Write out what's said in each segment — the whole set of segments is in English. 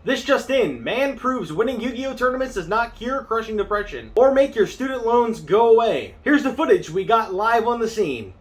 This just in, man proves winning Yu-Gi-Oh! Tournaments does not cure crushing depression or make your student loans go away. Here's the footage we got live on the scene.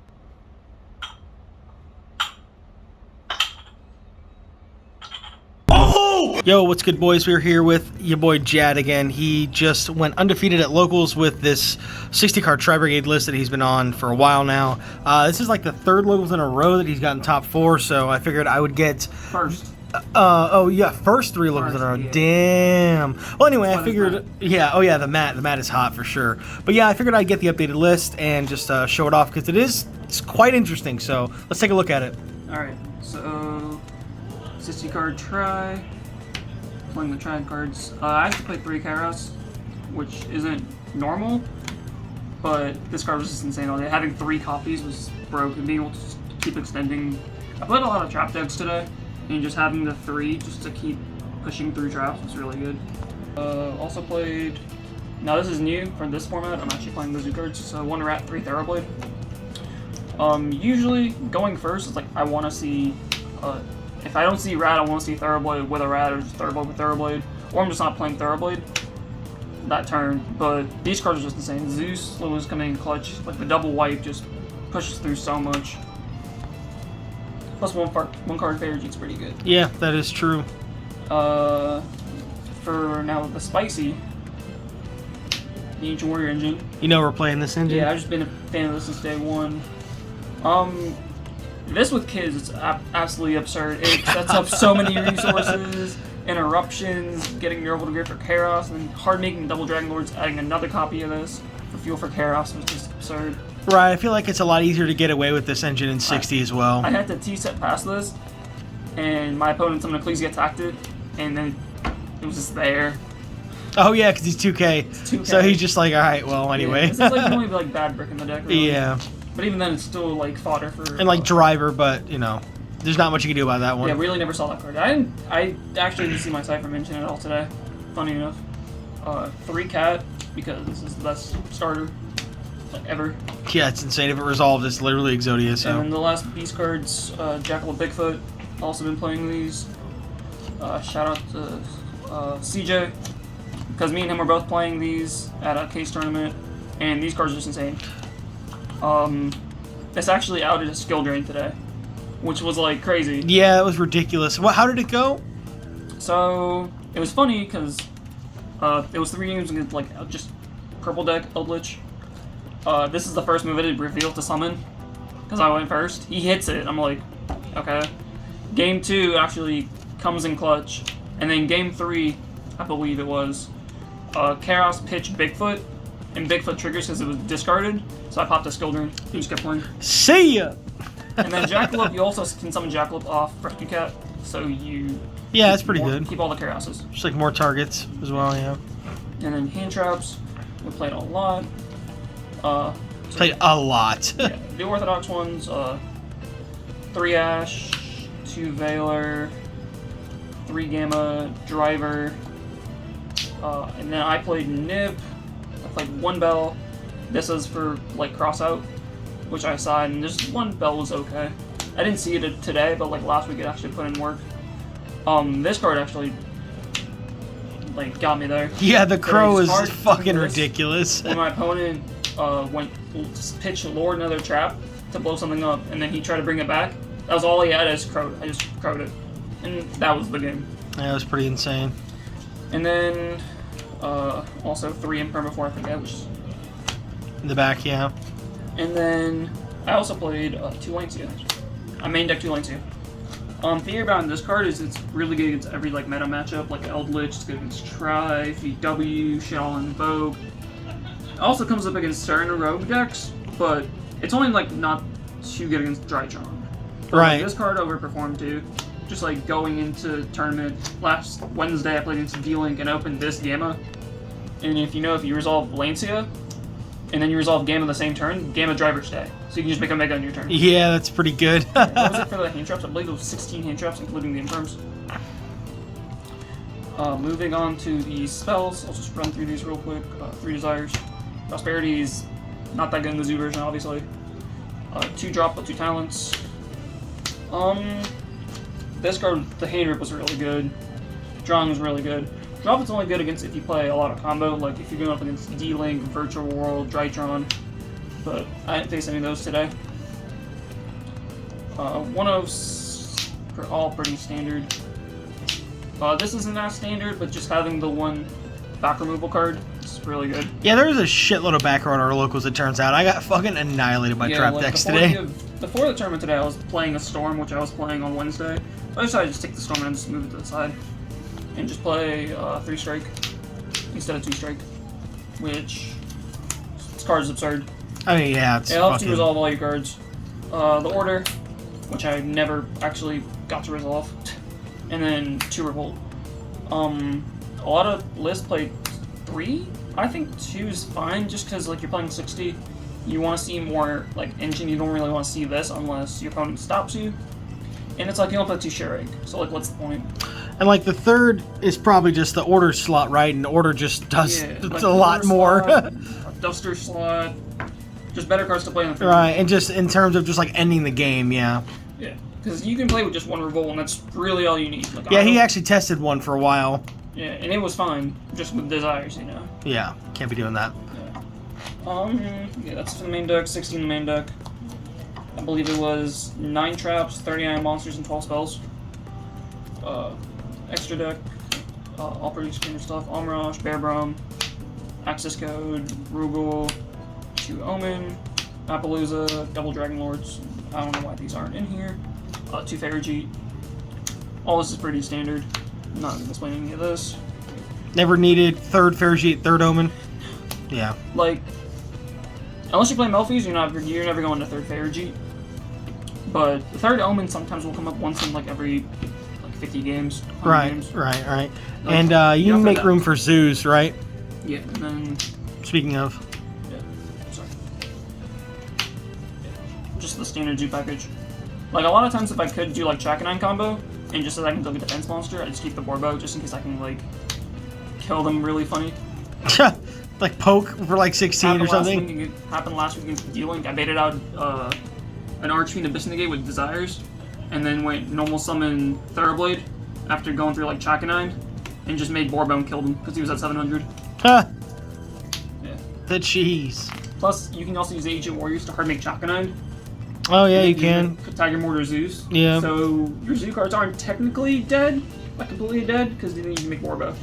Yo, what's good, boys? We're here with your boy Jad again. He just went undefeated at locals with this 60 card TRI-BRIGADE list that he's been on for a while now. This is like the third locals in a row that he's gotten top 4, so I figured I would get first. Oh yeah, first 3 locals in a row. Yeah. Damn. Well, anyway, I figured, yeah, oh yeah, the mat is hot for sure. But yeah, I figured I'd get the updated list and just show it off because it's quite interesting. So let's take a look at it. All right, so 60 card try. Playing the triad cards. I actually played 3 Kairos, which isn't normal, but this card was just insane all day. Having 3 copies was broken. Being able to just keep extending. I played a lot of trap decks today, and just having the 3 just to keep pushing through traps was really good. Also played. Now this is new for this format. I'm actually playing the Zoo cards. So 1 Rat, 3 Therablade. Usually going first is like I want to see. If I don't see Rat, I want to see Therablade with a Rat, or just Therablade with Therablade, or I'm just not playing Therablade that turn. But these cards are just insane. Zeus was coming in clutch, like the double wipe just pushes through so much. Plus one card Fairy Jeet's pretty good. Yeah, that is true. For now the spicy, the Ancient Warrior engine. You know we're playing this engine. Yeah, I've just been a fan of this since day 1. This with kids is absolutely absurd. It sets up so many resources, interruptions, getting your able to grip for Chaos, and hard making double Dragon Lords, adding another copy of this for fuel for Chaos was just absurd. Right, I feel like it's a lot easier to get away with this engine in 60 as well. I had to T-set past this, and my opponent summoned Ecclesia attacked it, and then it was just there. Oh yeah, because he's 2K. It's 2K. So he's just like, alright, well, anyway. Yeah, it's like you only like bad brick in the deck, really. Yeah. But even then, it's still like fodder for. And like driver, but you know, there's not much you can do about that one. Yeah, really never saw that card. I actually didn't see my Cypher mention at all today. Funny enough. 3 Cat because this is the best starter like ever. Yeah, it's insane. If it resolves, it's literally Exodia. So. And then the last Beast cards, Jackal and Bigfoot. Also been playing these. Shout out to CJ because me and him were both playing these at a case tournament, and these cards are just insane. This actually outed a skill drain today, which was like crazy. Yeah, it was ridiculous. Well, how did it go? So it was funny because it was 3 games against like just purple deck Eldritch. This is the first move I did reveal to summon because I went first. He hits it. I'm like, okay. Game 2 actually comes in clutch, and then game 3, I believe it was, Chaos pitched Bigfoot. And Bigfoot triggers because it was discarded, so I popped a skill drain. He just kept playing. See ya! And then Jackalope, you also can summon Jackalope off Rescue Cat, so you. Yeah, that's pretty good. Keep all the Chaoses. Just like more targets as well, yeah. And then hand traps, we played a lot. Played a lot. Yeah, the orthodox ones: 3 Ash, 2 Veiler, 3 Gamma, Driver, and then I played Nib. I played 1 Bell. This is for like cross out, which I saw, and just 1 Bell was okay. I didn't see it today, but like last week it actually put in work. This card actually like got me there. Yeah, the crow is fucking ridiculous. When my opponent went pitch Lord another trap to blow something up, and then he tried to bring it back. That was all he had as crowed. I just crowed it, and that was the game. Yeah, it was pretty insane. And then. Also 3 in Perma 4, I forget, which is in the back, yeah. And then I also played 2 Lancia. I main deck 2 Lancia. Theory about this card is it's really good against every like meta matchup, like Eldritch, it's good against Tri, VW, Shell, and Vogue. It also comes up against certain rogue decks, but it's only like not too good against Drytron. Right. Like, this card overperformed too. Just like going into tournament last Wednesday, I played into D-Link and opened this Gamma. And if you resolve Lancia, and then you resolve Gamma the same turn, Gamma Driver stay. So you can just make a Mega on your turn. Yeah, that's pretty good. What was it for the hand traps? I believe it was 16 hand traps, including the infirms. Moving on to the spells, I'll just run through these real quick. 3 Desires. Prosperity is not that good in the Zoo version, obviously. 2 drop with 2 talents. This card, the Hand Rip was really good. Drawing is really good. Drop is only good against if you play a lot of combo, like if you're going up against D-Link, Virtual World, Drytron, but I didn't face any of those today. 1-0's all pretty standard. This isn't that standard, but just having the one back removal card is really good. Yeah, there's a shitload of back row at our locals, it turns out. I got fucking annihilated by trap decks today. Before the tournament today, I was playing a Storm, which I was playing on Wednesday. I decided to just take the Storm and just move it to the side. And just play 3-strike instead of 2-strike, which this card is absurd. I mean, yeah, it's it helps you resolve all your cards. The Order, which I never actually got to resolve, and then 2 Revolt. A lot of lists play 3. I think 2 is fine, just because like you're playing 60, you want to see more like engine. You don't really want to see this unless your opponent stops you, and it's like you don't play 2 share egg. So like, what's the point? And like the 3rd is probably just the Order slot, right? And Order just does like a lot more. Slot, a Duster slot, just better cards to play in the 3rd. Right, and just in terms of just like ending the game, yeah. Yeah, because you can play with just 1 Revolt, and that's really all you need. Like, yeah, he actually tested one for a while. Yeah, and it was fine, just with Desires, you know. Yeah, can't be doing that. Yeah, that's for the main deck. 16 the main deck. I believe it was 9 traps, 39 monsters, and 12 spells. Extra deck, all pretty standard stuff. Omrush, Bear Brum, Access Code, Rugal, 2 Omen, Appaloosa, Double Dragon Lords. I don't know why these aren't in here. 2 Farigite. All this is pretty standard. I'm not going to explain any of this. Never needed 3rd Farigite, 3rd Omen. Yeah. Like, unless you play Melffys, you're never going to 3rd Farigite. But the 3rd Omen sometimes will come up once in like every 50 games. Right, games. right. Like, And you can make room for zoos, right? Yeah, and then... Speaking of. Yeah, sorry. Yeah, just the standard zoo package. Like, a lot of times if I could do, like, Chakanine combo, and just as I can build a defense monster, I just keep the Borbo, just in case I can, like, kill them really funny. Like poke for, like, 16 or something? It happened last week against D-Link. I baited out an Archfiend Abyss Negate with Desires, and then went normal summon Thoroughblade after going through like Chakanine, and just made Borbone kill him because he was at 700. Huh. Yeah. The cheese. Plus, you can also use Ancient Warriors to hard make Chakanine. Oh yeah, you can. Tiger Mortar Zeus. Yeah. So your Zoo cards aren't technically dead, like completely dead, because then you can make Borbo.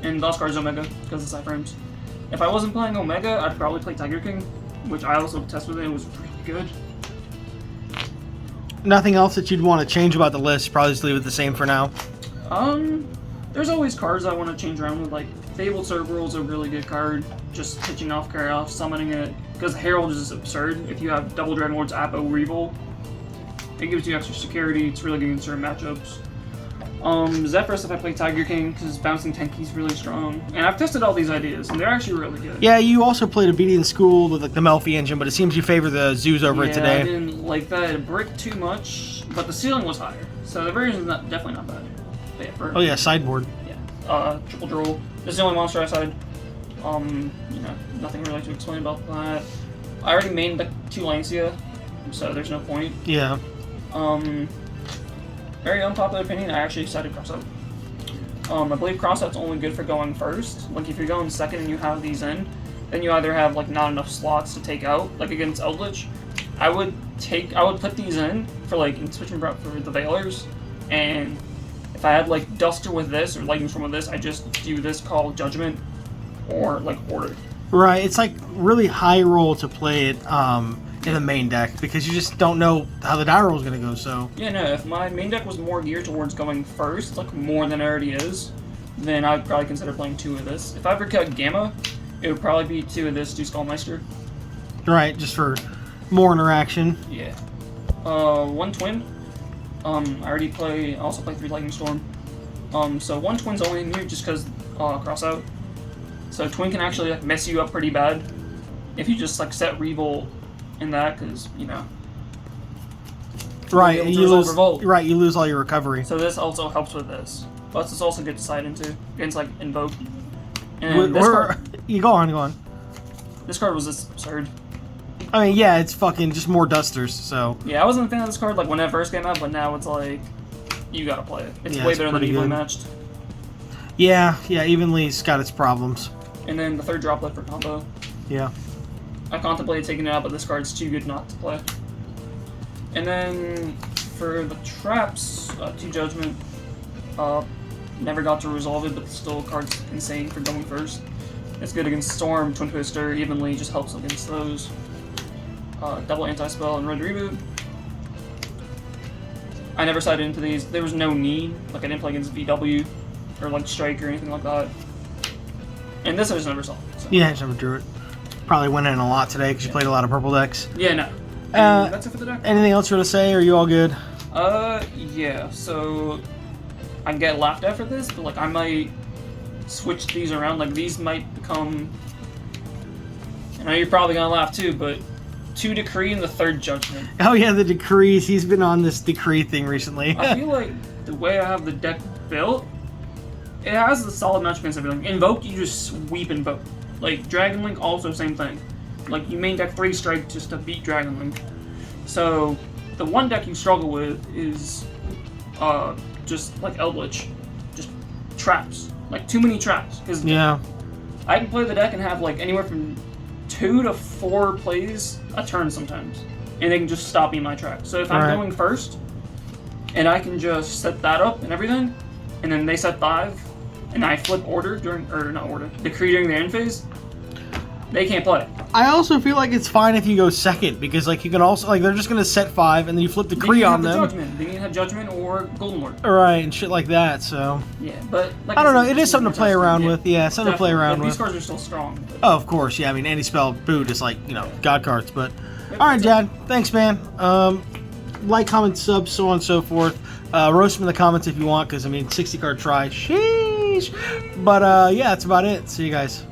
And those cards Omega because of Cyframes. If I wasn't playing Omega, I'd probably play Tiger King, which I also tested with it. It was pretty good. Nothing else that you'd want to change about the list? Probably just leave it the same for now. There's always cards I want to change around with, like Fabled Cerberal's a really good card, just pitching off, carry off, summoning it, because Herald is absurd. If you have Double Dragon Lord's Apo Revolt, it gives you extra security, it's really good in certain matchups. Zephyrus if I play Tiger King, because Bouncing Tenki's really strong. And I've tested all these ideas, and they're actually really good. Yeah, you also played Obedient School with like the Melffy engine, but it seems you favor the zoos over it today. Yeah, I didn't like that. It bricked too much, but the ceiling was higher. So the version is definitely not bad. But yeah, oh yeah, Sideboard. Yeah. Triple Droll. This is the only monster I decided. You know, nothing really to explain about that. I already mained the 2 Lancia, so there's no point. Yeah. Very unpopular opinion, I actually decided Crossout. I believe Crossout's only good for going first. Like, if you're going second and you have these in, then you either have, like, not enough slots to take out, like against Eldritch. I would put these in for, like, in switching for the Veilers, and if I had, like, Duster with this, or Lightning Storm with this, I just do this called Judgment, or, like, Order. Right, it's, like, really high roll to play it, in the main deck, because you just don't know how the die roll is going to go, so... Yeah, no, if my main deck was more geared towards going first, like more than it already is, then I'd probably consider playing 2 of this. If I ever cut Gamma, it would probably be 2 of this, 2 Skullmeister. Right, just for more interaction. Yeah. 1 Twin. I also play 3 Lightning Storm. So 1 Twin's only new just because Crossout. So Twin can actually like mess you up pretty bad if you just like set Revolt in that, because you know. Right, you lose. Revolt. Right, you lose all your recovery. So this also helps with this. Plus, it's also good to side into against like Invoke. And this card, you go on. This card was just absurd. I mean, yeah, it's fucking just more Dusters. So yeah, I wasn't a fan of this card like when it first came out, but now it's like you gotta play it. It's way better than evenly matched. Yeah, Evenly's got its problems. And then the third droplet for combo. Yeah. I contemplated taking it out, but this card's too good not to play. And then for the traps, 2 Judgment. Never got to resolve it, but still, card's insane for going first. It's good against Storm, Twin Twister, Evenly just helps against those. Double Anti-Spell and Red Reboot. I never sided into these. There was no need. Like, I didn't play against VW or like Strike or anything like that. And this I just never saw. So. Yeah, I just never drew it. Probably went in a lot today because you played a lot of purple decks. Yeah, no. That's it for the deck. Anything else you want to say, or are you all good? Yeah, so I get laughed at for this, but like I might switch these around. Like these might become, I know you're probably gonna laugh too, but 2 Decree and the 3rd Judgment. Oh yeah, the decrees. He's been on this decree thing recently. I feel like the way I have the deck built, it has the solid matchup against everything. Invoke, you just sweep Invoke. Like Dragon Link, also same thing. Like you main deck 3 Strike just to beat Dragon Link. So the one deck you struggle with is just like Eldritch, just traps. Like too many traps. Cause yeah. I can play the deck and have like anywhere from 2 to 4 plays a turn sometimes, and they can just stop me in my track. So if I'm going first, and I can just set that up and everything, and then they set 5, and I flip order during, or not order, decree during the end phase, they can't play. I also feel like it's fine if you go second, because like you can also, like they're just going to set 5, and then you flip decree on them. They can have Judgment or Golden Lord. Right, and shit like that, so. Yeah, but like I don't know, it is something to play around with. Yeah, something to play around with. These cards are still strong. But... Oh, of course, yeah, I mean, anti-spell boot is like, you know, god cards, but. Alright, Jad, thanks, man. Like, comment, sub, so on and so forth. Roast them in the comments if you want, because I mean, 60 card try, sheesh. But yeah, that's about it. See you guys.